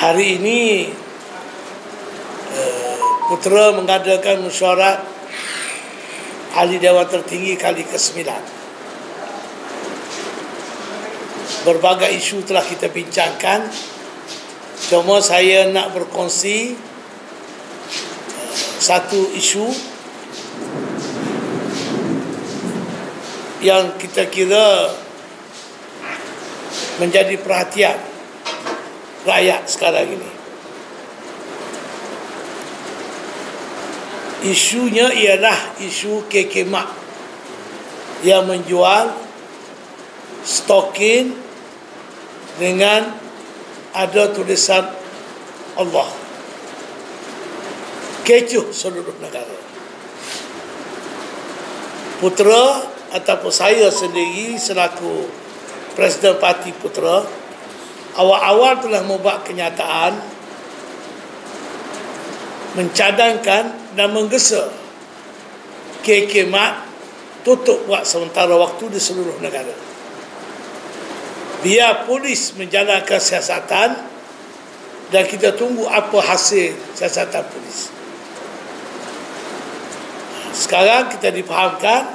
hari ini Putera mengadakan mesyuarat Ahli Dewan Tertinggi kali ke-9. Berbagai isu telah kita bincangkan. Cuma saya nak berkongsi satu isu yang kita kira menjadi perhatian rakyat sekarang ini. Isunya ialah isu KK Mak yang menjual stokin dengan ada tulisan Allah. Kecoh seluruh negara. Putera ataupun saya sendiri selaku Presiden Parti Putera awal-awal telah membuat kenyataan mencadangkan dan menggesa KK Mak tutup buat sementara waktu di seluruh negara. Biar polis menjalankan siasatan dan kita tunggu apa hasil siasatan polis. Sekarang kita difahamkan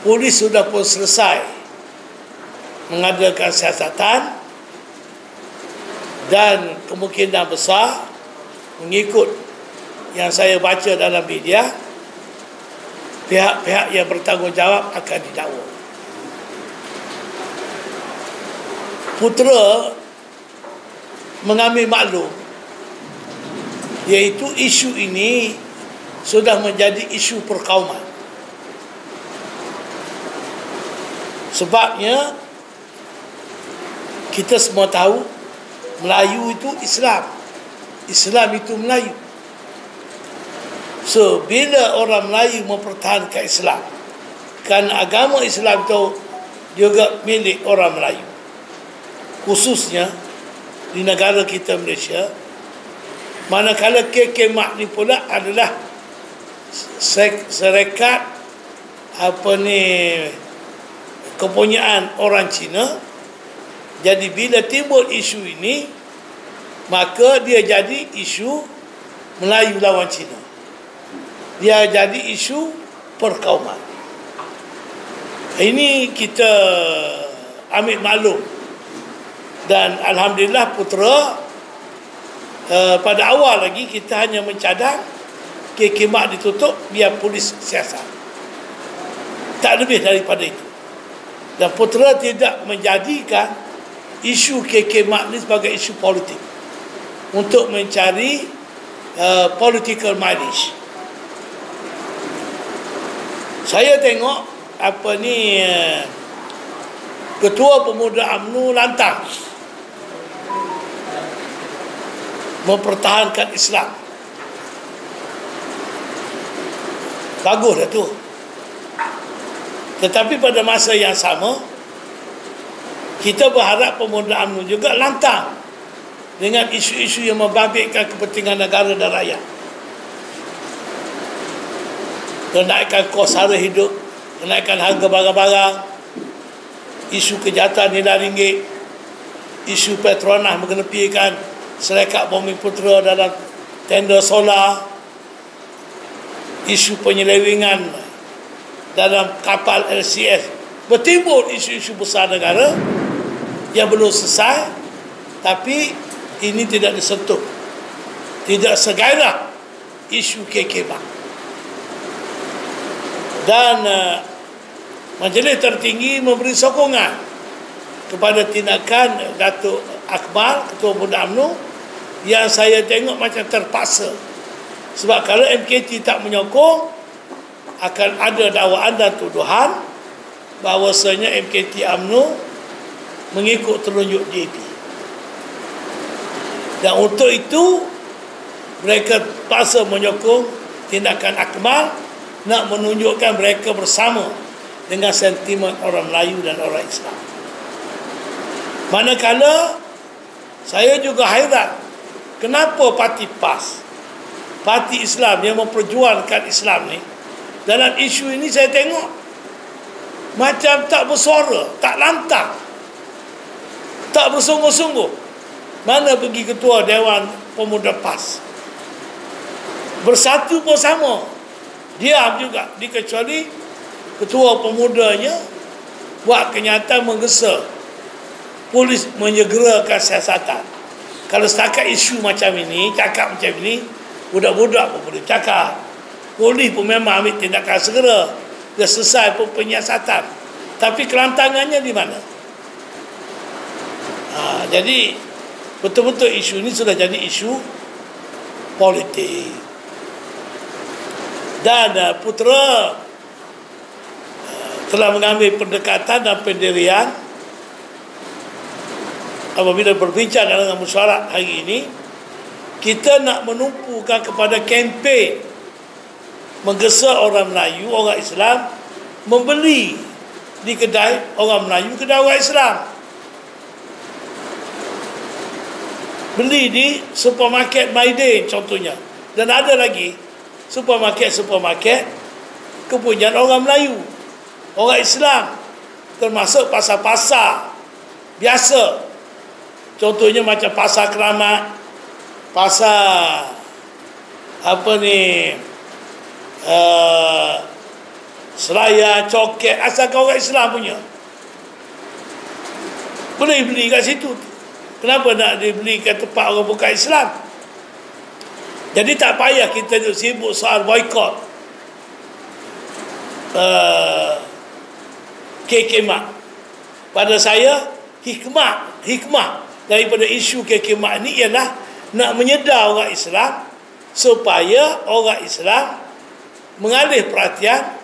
polis sudah pun selesai mengadakan siasatan dan kemungkinan besar mengikut yang saya baca dalam media, pihak-pihak yang bertanggungjawab akan didakwa. Putera mengambil maklum iaitu isu ini sudah menjadi isu perkauman. Sebabnya kita semua tahu Melayu itu Islam, Islam itu Melayu. So bila orang Melayu mempertahankan Islam, kerana agama Islam itu juga milik orang Melayu, khususnya di negara kita Malaysia, manakala KK Mak ni pula adalah syarikat kepunyaan orang Cina. Jadi bila timbul isu ini, maka dia jadi isu Melayu lawan Cina. Dia jadi isu perkauman. Ini kita ambil maklum. Dan Alhamdulillah Putera pada awal lagi kita hanya mencadang KK Mak ditutup biar polis siasat. Tak lebih daripada itu. Dan Putera tidak menjadikan isu KK Mak ni sebagai isu politik untuk mencari political mileage. Saya tengok Ketua Pemuda UMNO lantang mempertahankan Islam. Bagus dah tu. Tetapi pada masa yang sama, kita berharap Pemuda UMNO juga lantang dengan isu-isu yang membabitkan kepentingan negara dan rakyat. Kenaikan kos sara hidup, kenaikan harga barang-barang, isu kejahatan nilai ringgit, isu Petronas mengenepikan Syarikat Bumi Putera dalam tender solar, isu penyelewengan dalam kapal LCS. Bertimbul isu-isu besar negara yang belum selesai, tapi ini tidak disentuh, tidak segairah isu KK Mak. Dan Majlis Tertinggi memberi sokongan kepada tindakan Datuk Akmal, Ketua Pemuda UMNO, yang saya tengok macam terpaksa. Sebab kalau MKT tak menyokong, akan ada dakwaan dan tuduhan bahawasanya MKT UMNO mengikut telunjuk DAP. Dan untuk itu mereka paksa menyokong tindakan Akmal, nak menunjukkan mereka bersama dengan sentimen orang Melayu dan orang Islam. Manakala saya juga hairan kenapa parti PAS, parti Islam yang memperjuangkan Islam ni, dalam isu ini saya tengok macam tak bersuara, tak lantang, tak bersungguh-sungguh Mana pergi ketua Dewan Pemuda PAS? Bersatu pun sama, diam juga, dikecuali ketua pemudanya buat kenyataan menggesa polis menyegerakan siasatan. Kalau setakat isu macam ini, cakap macam ini, budak-budak pun boleh cakap, polis pun memang ambil tindakan segera, dah selesai pun penyiasatan. Tapi kelantangannya di mana? Jadi betul-betul isu ini sudah jadi isu politik. Dan Putera telah mengambil pendekatan dan pendirian apabila berbincang dengan musyawarah hari ini. Kita nak menumpukan kepada kempen menggesa orang Melayu, orang Islam membeli di kedai orang Melayu, kedai orang Islam, beli di supermarket Maidin contohnya, dan ada lagi supermarket kepunyaan orang Melayu, orang Islam, termasuk pasar-pasar biasa, contohnya macam pasar Keramat, pasar Seraya, Coket, asalkan orang Islam punya, boleh beli kat situ. Kenapa nak dibeli kat tempat orang bukan Islam? Jadi tak payah kita sibuk soal boykot KK Mak. Pada saya, hikmah daripada isu KK Mak ni ialah nak menyedar orang Islam supaya orang Islam mengalih perhatian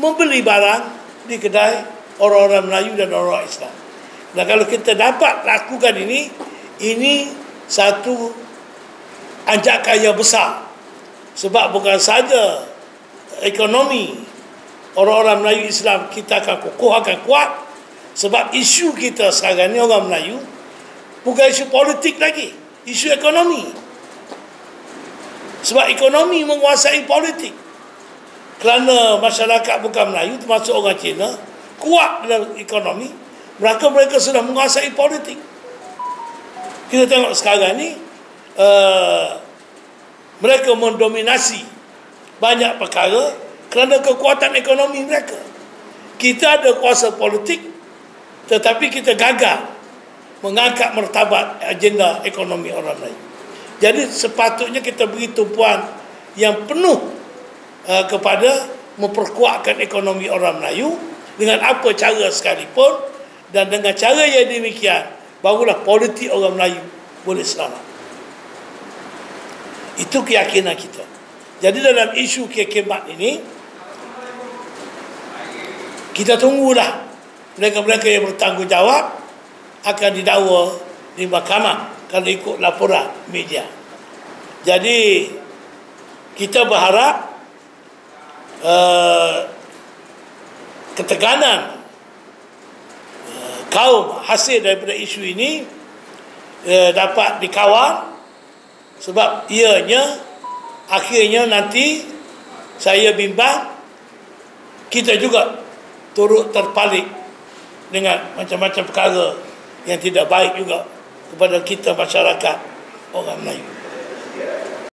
membeli barang di kedai orang-orang Melayu dan orang Islam. Dan kalau kita dapat lakukan ini satu anjakan yang besar. Sebab bukan saja ekonomi orang-orang Melayu Islam kita akan kukuh, akan kuat. Sebab isu kita sekarang ni orang Melayu bukan isu politik lagi, isu ekonomi. Sebab ekonomi menguasai politik. Kerana masyarakat bukan Melayu, termasuk orang Cina, kuat dalam ekonomi, mereka sudah menguasai politik. Kita tengok sekarang ni mereka mendominasi banyak perkara kerana kekuatan ekonomi mereka. Kita ada kuasa politik, tetapi kita gagal mengangkat martabat agenda ekonomi orang lain. Jadi sepatutnya kita beri tumpuan yang penuh kepada memperkuatkan ekonomi orang Melayu dengan apa cara sekalipun, dan dengan cara yang demikian barulah politik orang Melayu boleh selamat. Itu keyakinan kita. Jadi dalam isu KK Mat ini, kita tunggulah mereka-mereka yang bertanggungjawab akan didakwa di mahkamah kalau ikut laporan media. Jadi kita berharap ketegangan kaum hasil daripada isu ini dapat dikawal, sebab ianya akhirnya nanti saya bimbang kita juga turut terpalit dengan macam-macam perkara yang tidak baik juga kepada kita masyarakat orang Melayu.